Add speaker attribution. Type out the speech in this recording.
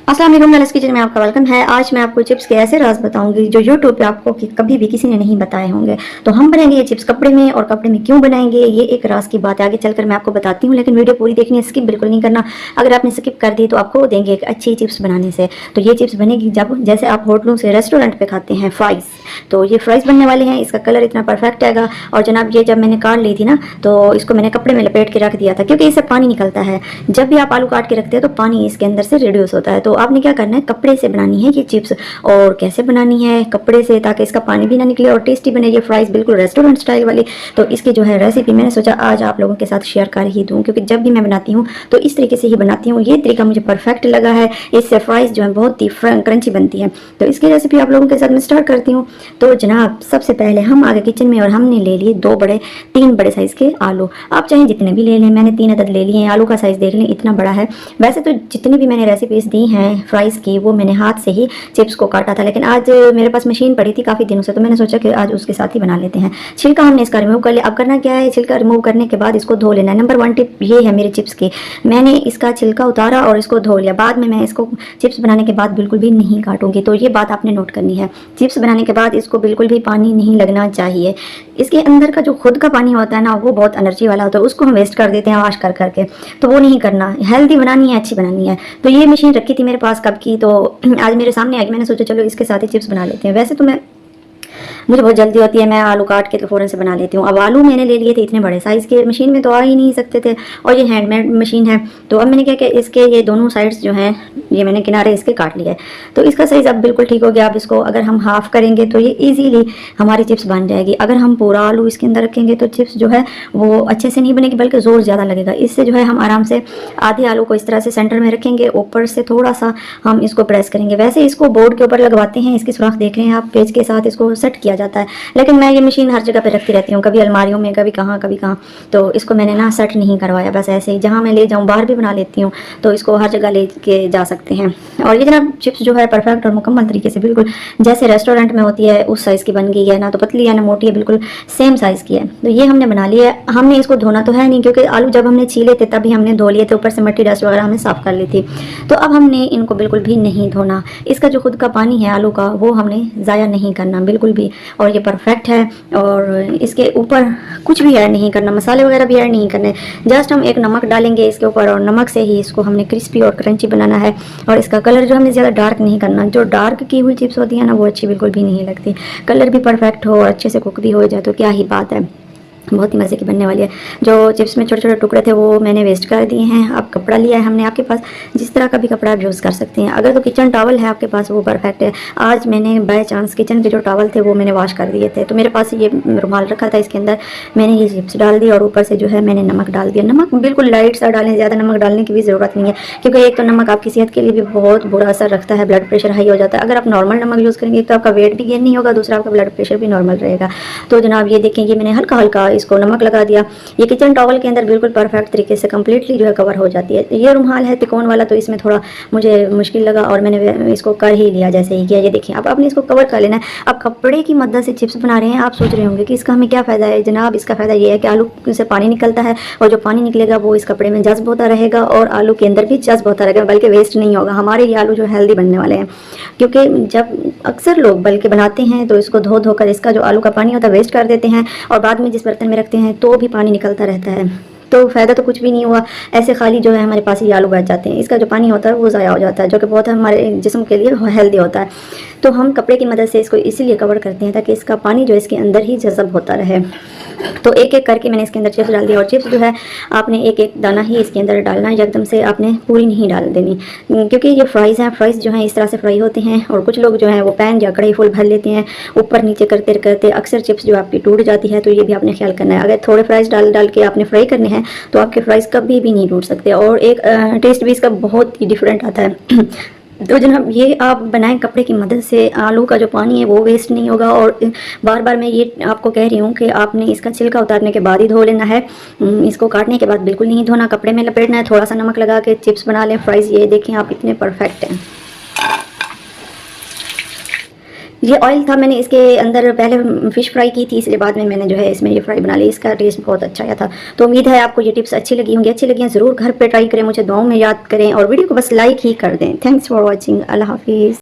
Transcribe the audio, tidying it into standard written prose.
Speaker 1: अस्सलाम वालेकुम नालिस किचन में आपका वेलकम है। आज मैं आपको चिप्स के ऐसे राज बताऊंगी जो यूट्यूब पे आपको कभी भी किसी ने नहीं बताए होंगे। तो हम बनाएंगे ये चिप्स कपड़े में, और कपड़े में क्यों बनाएंगे ये एक राज की बात है, आगे चलकर मैं आपको बताती हूँ। लेकिन वीडियो पूरी देखनी है, स्किप बिल्कुल नहीं करना। अगर आपने स्किप कर दी तो आपको देंगे एक अच्छी चिप्स बनाने से। तो ये चिप्स बनेगी जब जैसे आप होटलों से रेस्टोरेंट पे खाते हैं फ्राइज, तो ये फ्राइज बनने वाले हैं। इसका कलर इतना परफेक्ट हैगा। और जनाब ये जब मैंने काट ली थी ना, तो इसको मैंने कपड़े में लपेट के रख दिया था, क्योंकि इससे पानी निकलता है। जब भी आप आलू काट के रखते हैं तो पानी इसके अंदर से रिड्यूस होता है। तो आपने क्या करना है, कपड़े से बनानी है ये चिप्स। और कैसे बनानी है, कपड़े से, ताकि इसका पानी भी ना निकले और टेस्टी बने ये फ्राइज, बिल्कुल रेस्टोरेंट स्टाइल वाली। तो इसकी जो है रेसिपी मैंने सोचा आज आप लोगों के साथ शेयर कर ही दूं, क्योंकि जब भी मैं बनाती हूँ तो इस तरीके से ही बनाती हूँ। ये तरीका मुझे परफेक्ट लगा है, इससे फ्राइज जो है बहुत ही क्रंची बनती है। तो इसकी रेसिपी आप लोगों के साथ मैं स्टार्ट करती हूँ। तो जनाब सबसे पहले हम आ गए किचन में और हमने ले लिए तीन बड़े साइज के आलू। आप चाहे जितने भी ले लें, मैंने 3 अदद ले लिए हैं। आलू का साइज देख लें, इतना बड़ा है। वैसे तो जितनी भी मैंने रेसिपीज दी हैं फ्राइज की, वो मैंने हाथ से ही चिप्स को काटा था, लेकिन आज मेरे पास मशीन पड़ी थी काफ़ी दिनों से, तो मैंने सोचा कि आज उसके साथ ही बना लेते हैं। छिलका हमने इसका रिमूव कर लिया। अब करना क्या है, छिलका रिमूव करने के बाद इसको धो लेना है। नंबर 1 टिप ये है मेरे चिप्स की, मैंने इसका छिलका उतारा और इसको धो लिया। बाद में मैं इसको चिप्स बनाने के बाद बिल्कुल भी नहीं काटूंगी, तो ये बात आपने नोट करनी है। चिप्स बनाने के बाद इसको बिल्कुल भी पानी नहीं लगना चाहिए। इसके अंदर का जो खुद का पानी होता है ना, वो बहुत एनर्जी वाला होता है, उसको हम वेस्ट कर देते हैं वॉश कर करके। तो वो नहीं करना, हेल्दी बनानी है, अच्छी बनानी है। तो ये मशीन रखी थी मेरे पास कब की, तो आज मेरे सामने आई। मैंने सोचा चलो इसके साथ ही चिप्स बना लेते हैं। वैसे तो मुझे बहुत जल्दी होती है, मैं आलू काट के तो फ़ौरन से बना लेती हूँ। अब आलू मैंने ले लिए थे इतने बड़े साइज़ के, मशीन में तो आ ही नहीं सकते थे, और ये हैंडमेड मशीन है। तो अब मैंने क्या किया, इसके ये दोनों साइड्स जो हैं, ये मैंने किनारे इसके काट लिए। तो इसका साइज़ अब बिल्कुल ठीक हो गया। अब इसको अगर हम हाफ़ करेंगे तो ये ईजीली हमारी चिप्स बन जाएगी। अगर हम पूरा आलू इसके अंदर रखेंगे तो चिप्स जो है वो अच्छे से नहीं बनेगी, बल्कि ज़ोर ज़्यादा लगेगा। इससे जो है हम आराम से आधे आलू को इस तरह से सेंटर में रखेंगे, ऊपर से थोड़ा सा हम इसको प्रेस करेंगे। वैसे इसको बोर्ड के ऊपर लगवाते हैं, इसकी सुराख देख रहे हैं आप, पेज के साथ इसको सेट किया जाता है। लेकिन मैं ये मशीन हर जगह पे रखती रहती हूँ, कभी अलमारियों में, कभी कहाँ। तो इसको मैंने ना सेट नहीं करवाया, बस ऐसे ही जहाँ मैं ले जाऊँ, बाहर भी बना लेती हूँ, तो इसको हर जगह ले के जा सकते हैं। और ये जनाब चिप्स जो है परफेक्ट और मुकम्मल तरीके से बिल्कुल जैसे रेस्टोरेंट में होती है उस साइज़ की बन गई है। ना तो पतली है ना मोटी है, बिल्कुल सेम साइज़ की है। तो ये हमने बना लिया है। हमने इसको धोना तो है नहीं, क्योंकि आलू जब हमने छीले थे तभी हमने धो लिए थे, ऊपर से मिट्टी डस्ट वगैरह हमने साफ़ कर ली थी। तो अब हमने इनको बिल्कुल भी नहीं धोना। इसका जो खुद का पानी है आलू का, वो हमने ज़ाया नहीं करना बिल्कुल भी। और ये परफेक्ट है, और इसके ऊपर कुछ भी ऐड नहीं करना, मसाले वगैरह भी ऐड नहीं करने। जस्ट हम एक नमक डालेंगे इसके ऊपर, और नमक से ही इसको हमने क्रिस्पी और क्रंची बनाना है। और इसका कलर जो हमने ज़्यादा डार्क नहीं करना। जो डार्क की हुई चिप्स होती है ना, वो अच्छी बिल्कुल भी नहीं लगती। कलर भी परफेक्ट हो और अच्छे से कुक भी हो जाए तो क्या ही बात है, बहुत ही मज़े की बनने वाली है। जो चिप्स में छोटे छोटे टुकड़े थे वो मैंने वेस्ट कर दिए हैं। अब कपड़ा लिया है हमने, आपके पास जिस तरह का भी कपड़ा आप यूज़ कर सकते हैं। अगर तो किचन टॉवल है आपके पास, वो परफेक्ट है। आज मैंने बाय चांस किचन के जो टॉवल थे वो मैंने वॉश कर दिए थे, तो मेरे पास ये रुमाल रखा था, इसके अंदर मैंने ये चिप्स डाल दी और ऊपर से जो है मैंने नमक डाल दिया। नमक बिल्कुल लाइट सा डालें, ज़्यादा नमक डालने की भी ज़रूरत नहीं है, क्योंकि एक तो नमक आपकी सेहत के लिए भी बहुत बुरा असर रखता है, ब्लड प्रेशर हाई हो जाता है। अगर आप नॉर्मल नमक यूज़ करेंगे तो आपका वेट भी गेन नहीं होगा, दूसरा आपका ब्लड प्रेशर भी नॉर्मल रहेगा। तो जनाब ये देखें, ये मैंने हल्का हल्का इसको नमक लगा दिया। ये किचन टॉवल के अंदर बिल्कुल परफेक्ट तरीके से कंप्लीटली जो है कवर हो जाती है। ये रुमाल है तिकोन वाला, तो इसमें थोड़ा मुझे मुश्किल लगा और मैंने इसको कर ही लिया जैसे ही किया। ये देखिए, अब आपने इसको कवर कर लेना है। अब कपड़े की मदद से चिप्स बना रहे हैं, आप सोच रहे होंगे कि इसका हमें क्या फ़ायदा है। जनाब इसका फ़ायदा ये है कि आलू से पानी निकलता है, और जो पानी निकलेगा वो इस कपड़े में जज्ब होता रहेगा, और आलू के अंदर भी जज्ब होता रहेगा, बल्कि वेस्ट नहीं होगा। हमारे ये आलू जो हेल्दी बनने वाले हैं, क्योंकि जब अक्सर लोग बल्कि बनाते हैं तो इसको धो धोकर इसका जो आलू का पानी होता है वेस्ट कर देते हैं, और बाद में जिस बर्तन में रखते हैं तो भी पानी निकलता रहता है। तो फ़ायदा तो कुछ भी नहीं हुआ, ऐसे खाली जो है हमारे पास ये आलू बच जाते हैं। इसका जो पानी होता है वो ज़ाया हो जाता है, जो कि बहुत हमारे जिस्म के लिए हेल्दी होता है। तो हम कपड़े की मदद से इसको इसीलिए कवर करते हैं ताकि इसका पानी जो इसके अंदर ही जज़ब होता रहे। तो एक एक करके मैंने इसके अंदर चिप्स डाल दिया, और चिप्स जो है आपने एक एक दाना ही इसके अंदर डालना है, एकदम से आपने पूरी नहीं डाल देनी, क्योंकि ये फ्राइज़ हैं। फ्राइज़ जो हैं इस तरह से फ्राई होते हैं, और कुछ लोग जो हैं वो पैन या कढ़ाई फुल भर लेते हैं, ऊपर नीचे करते करते अक्सर चिप्स जो आपकी टूट जाती है। तो ये भी आपने ख्याल करना है। अगर थोड़े फ्राइज़ डाल के आपने फ्राई करने हैं तो आपके फ्राइज़ कभी भी नहीं टूट सकते, और एक टेस्ट भी इसका बहुत ही डिफरेंट आता है। तो जनाब ये आप बनाएं कपड़े की मदद से, आलू का जो पानी है वो वेस्ट नहीं होगा। और बार बार मैं ये आपको कह रही हूँ कि आपने इसका छिलका उतारने के बाद ही धो लेना है, इसको काटने के बाद बिल्कुल नहीं धोना। कपड़े में लपेटना है, थोड़ा सा नमक लगा के चिप्स बना लें फ्राइज़। ये देखें आप, इतने परफेक्ट हैं। ये ऑयल था, मैंने इसके अंदर पहले फ़िश फ्राई की थी, इसलिए बाद में मैंने जो है इसमें ये फ्राई बना ली। इसका टेस्ट बहुत अच्छा आया था। तो उम्मीद है आपको ये टिप्स अच्छी लगी होंगी। अच्छी लगी हैं ज़रूर घर पे ट्राई करें, मुझे दुआओं में याद करें और वीडियो को बस लाइक ही कर दें। Thanks for watching. अल्लाह हाफिज़।